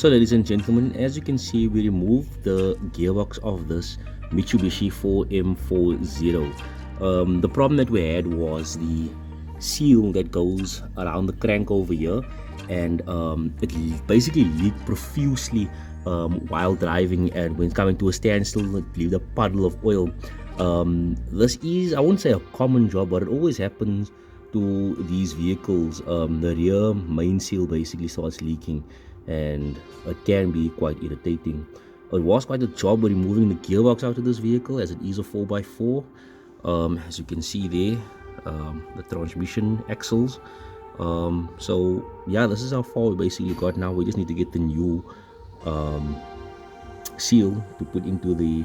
So ladies and gentlemen, as you can see, we removed the gearbox of this Mitsubishi 4M40. The problem that we had was the seal that goes around the crank over here, and it basically leaked profusely while driving, and when coming to a standstill it leaved a puddle of oil. This is, I won't say a common job, but it always happens to these vehicles. The rear main seal basically starts leaking, and it can be quite irritating. It was quite a job removing the gearbox out of this vehicle, as it is a 4x4. As you can see there, the transmission axles. So yeah, this is how far we basically got. Now we just need to get the new seal to put into the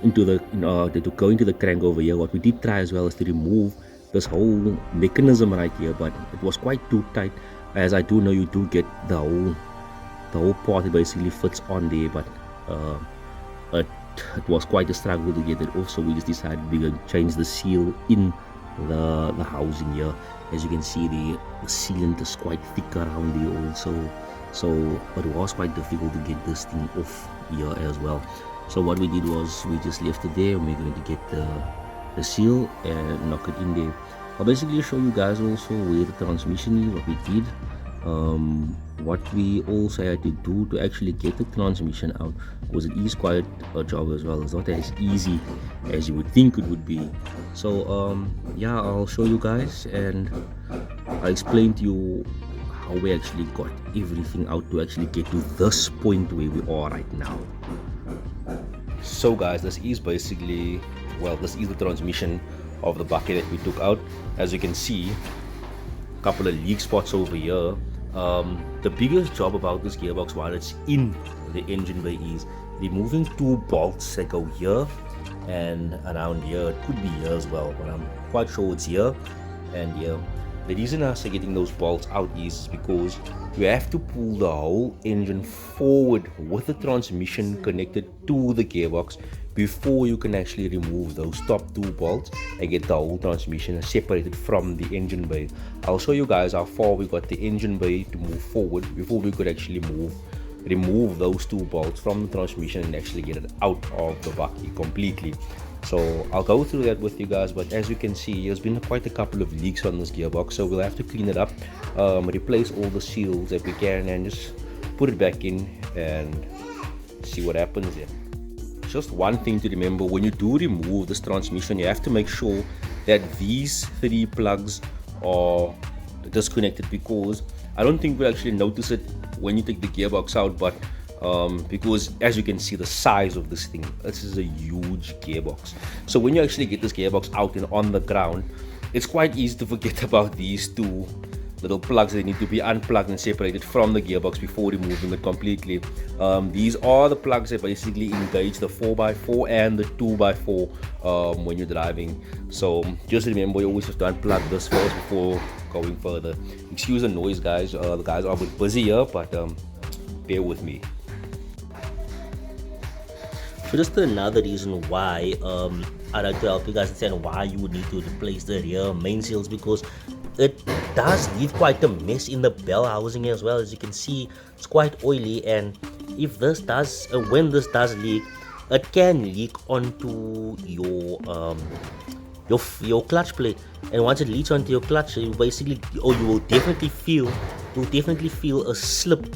to go into the crank over here. What we did try as well is to remove this whole mechanism right here, but it was quite too tight. As I do know, you do get the whole part that basically fits on there, but it was quite a struggle to get it off. So we just decided we're going to change the seal in the housing here. As you can see, the sealant is quite thick around here also, so it was quite difficult to get this thing off here as well. So what we did was we just left it there, and we're going to get the seal and knock it in there. I'll basically show you guys also where the transmission is, what we did, what we also had to do to actually get the transmission out, because it is quite a job as well. It's not as easy as you would think it would be. So yeah, I'll show you guys, and I'll explain to you how we actually got everything out to actually get to this point where we are right now. So guys, this is basically, well, this is the transmission of the bucket that we took out. As you can see, a couple of leak spots over here. The biggest job about this gearbox while it's in the engine bay is removing two bolts that go here and around here. It could be here as well, but I'm quite sure it's here and here. The reason I say getting those bolts out is because you have to pull the whole engine forward with the transmission connected to the gearbox before you can actually remove those top two bolts and get the whole transmission separated from the engine bay. I'll show you guys how far we got the engine bay to move forward before we could actually remove those two bolts from the transmission and actually get it out of the bucket completely. So I'll go through that with you guys, but as you can see, there's been quite a couple of leaks on this gearbox, so we'll have to clean it up, replace all the seals that we can, and just put it back in and see what happens here. Just one thing to remember: when you do remove this transmission, you have to make sure that these three plugs are disconnected, because I don't think we'll actually notice it when you take the gearbox out, but because as you can see the size of this thing, this is a huge gearbox. So when you actually get this gearbox out and on the ground, it's quite easy to forget about these two little plugs that need to be unplugged and separated from the gearbox before removing it completely. These are the plugs that basically engage the 4x4 and the 2x4 when you're driving. So just remember, you always have to unplug this first before going further. Excuse the noise, guys. The guys are a bit busy here, but bear with me. So just another reason why I'd like to help you guys understand why you would need to replace the rear main seals, because it does leave quite a mess in the bell housing as well. As you can see, it's quite oily, and if this does, when this does leak, it can leak onto your clutch plate, and once it leaks onto your clutch, you basically, or you will definitely feel a slip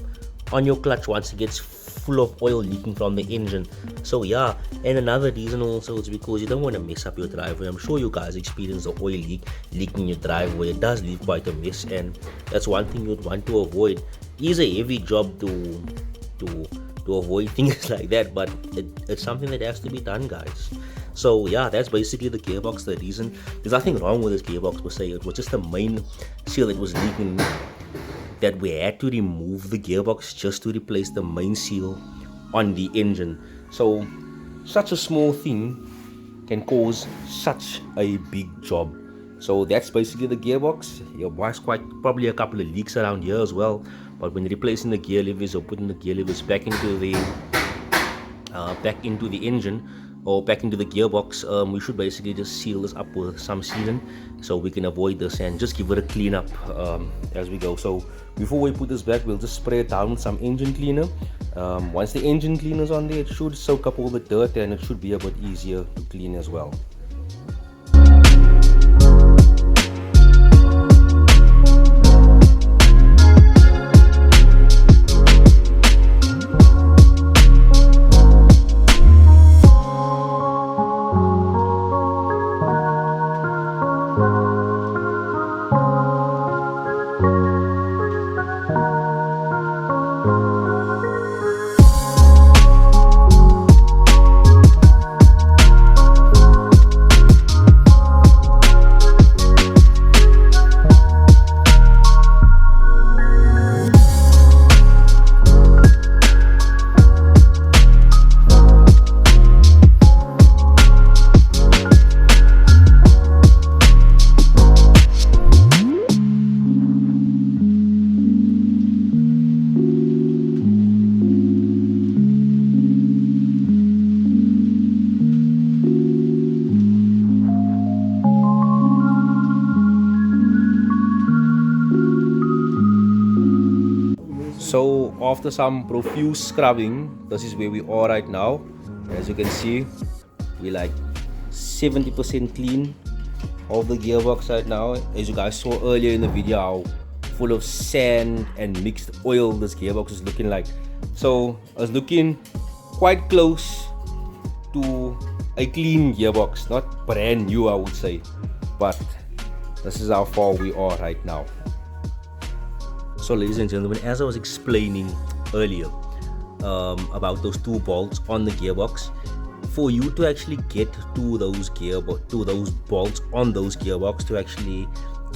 on your clutch once it gets full of oil leaking from the engine. So yeah, and another reason also is because you don't want to mess up your driveway. I'm sure you guys experience the oil leaking your driveway. It does leave quite a mess, and that's one thing you'd want to avoid. It's a heavy job to avoid things like that, but it's something that has to be done, guys. So yeah, that's basically the gearbox. The reason, there's nothing wrong with this gearbox per se. It was just the main seal that was leaking, that we had to remove the gearbox just to replace the main seal on the engine. So such a small thing can cause such a big job. So that's basically the gearbox. There was quite probably a couple of leaks around here as well, but when replacing the gear levers or putting the gear levers back into the engine, or back into the gearbox, we should basically just seal this up with some sealant so we can avoid this and just give it a clean up as we go. So before we put this back, we'll just spray it down with some engine cleaner. Once the engine cleaner is on there, it should soak up all the dirt and it should be a bit easier to clean as well. So after some profuse scrubbing, this is where we are right now. As you can see, we're like 70% clean of the gearbox right now. As you guys saw earlier in the video, how full of sand and mixed oil this gearbox is looking like. So it's looking quite close to a clean gearbox, not brand new I would say, but this is how far we are right now. So ladies and gentlemen, as I was explaining earlier about those two bolts on the gearbox, for you to actually get to those bolts on those gearbox to actually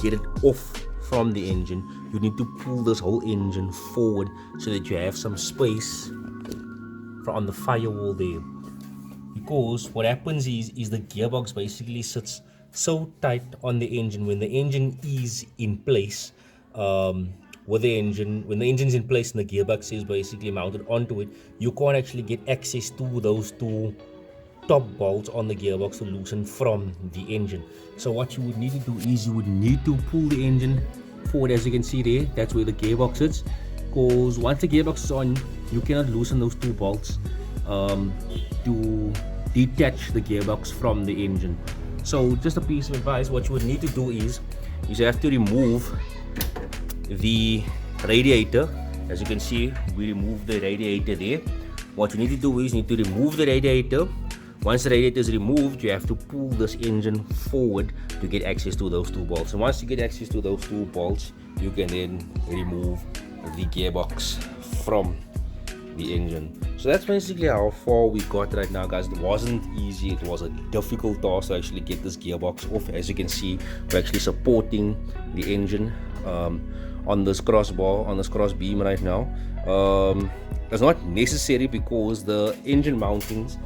get it off from the engine, you need to pull this whole engine forward so that you have some space on the firewall there. Because what happens is the gearbox basically sits so tight on the engine. When the engine is in place, when the engine's in place and the gearbox is basically mounted onto it, you can't actually get access to those two top bolts on the gearbox to loosen from the engine. So what you would need to do is you would need to pull the engine forward. As you can see there, that's where the gearbox is, because once the gearbox is on, you cannot loosen those two bolts to detach the gearbox from the engine. So just a piece of advice, what you would need to do is you have to remove the radiator. As you can see, we removed the radiator there. What you need to do is you need to remove the radiator. Once the radiator is removed, you have to pull this engine forward to get access to those two bolts. And once you get access to those two bolts, you can then remove the gearbox from the engine. So that's basically how far we got right now, guys. It wasn't easy, it was a difficult task to actually get this gearbox off. As you can see, we're actually supporting the engine on this crossbar, on this cross beam right now. It's not necessary because the engine mountings,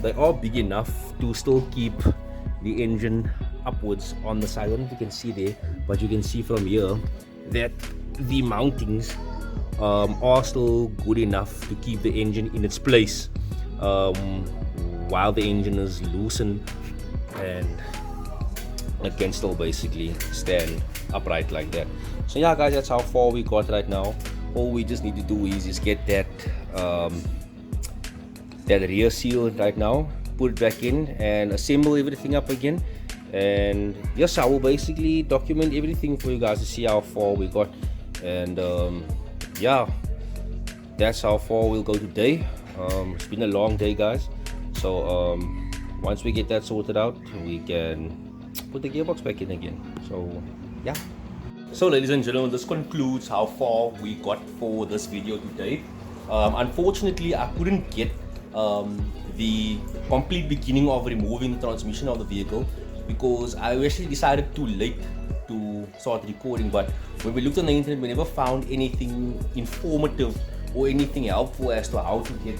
they are big enough to still keep the engine upwards on the side. I don't know if you can see there, but you can see from here that the mountings are still good enough to keep the engine in its place while the engine is loosened, and it can still basically stand upright like that. So yeah guys, that's how far we got right now. All we just need to do is get that that rear seal right now, put it back in and assemble everything up again. And yes, I will basically document everything for you guys to see how far we got. And yeah, that's how far we'll go today. It's been a long day, guys. So once we get that sorted out, we can put the gearbox back in again. So yeah. So ladies and gentlemen, this concludes how far we got for this video today. Unfortunately, I couldn't get the complete beginning of removing the transmission of the vehicle because I actually decided too late to start recording. But when we looked on the internet, we never found anything informative or anything helpful as to how to get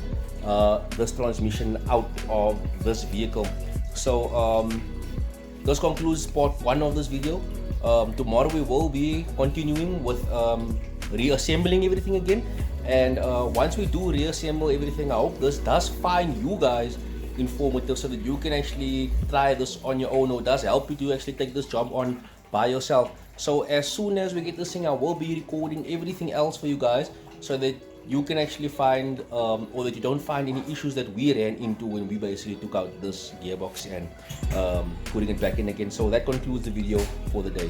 this transmission out of this vehicle. So this concludes part 1 of this video. Tomorrow we will be continuing with reassembling everything again. And once we do reassemble everything, I hope this does find you guys informative so that you can actually try this on your own, or it does help you to actually take this job on by yourself. So as soon as we get this thing, I will be recording everything else for you guys so that you can actually find or that you don't find any issues that we ran into when we basically took out this gearbox and putting it back in again. So that concludes the video for the day.